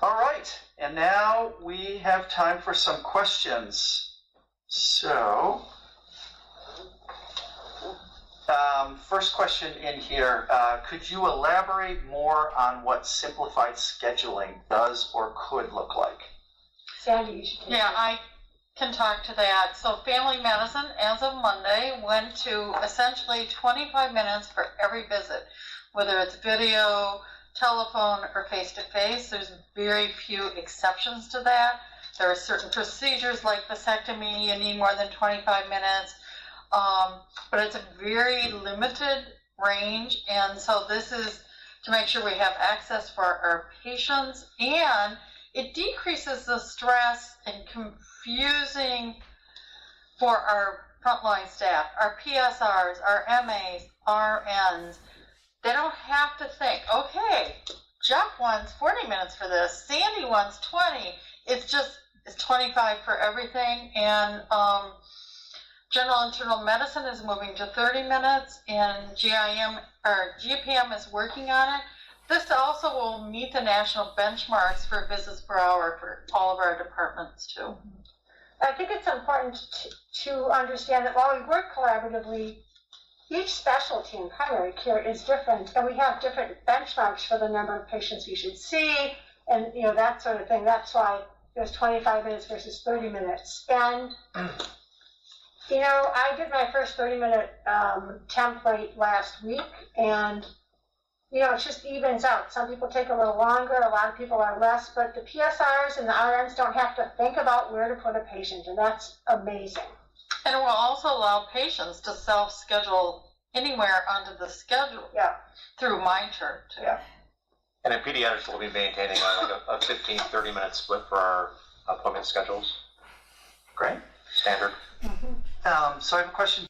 All right, and now we have time for some questions. So, first question in here, could you elaborate more on what simplified scheduling does or could look like? Sandy, you should take Yeah, it. I can talk to that. So family medicine, as of Monday, went to essentially 25 minutes for every visit, whether it's video, telephone, or face-to-face. There's very few exceptions to that. There are certain procedures like vasectomy, you need more than 25 minutes. But it's a very limited range, and so this is to make sure we have access for our patients, and it decreases the stress and confusing for our frontline staff, our PSRs, our MAs, RNs. They don't have to think, okay, Jeff wants 40 minutes for this, Sandy wants 20. It's 25 for everything, and general internal medicine is moving to 30 minutes, and GPM is working on it. This also will meet the national benchmarks for visits per hour for all of our departments too. I think it's important to understand that while we work collaboratively, each specialty in primary care is different, and we have different benchmarks for the number of patients we should see, and that sort of thing. That's why there's 25 minutes versus 30 minutes. And I did my first 30-minute template last week, and it just evens out. Some people take a little longer, a lot of people are less, but the PSRs and the RNs don't have to think about where to put a patient, and that's amazing. And it will also allow patients to self-schedule anywhere onto the schedule through MyChart too. Yeah. And in pediatrics, we'll be maintaining a 15, 30-minute split for our appointment schedules. Great. Standard. Mm-hmm. So I have a question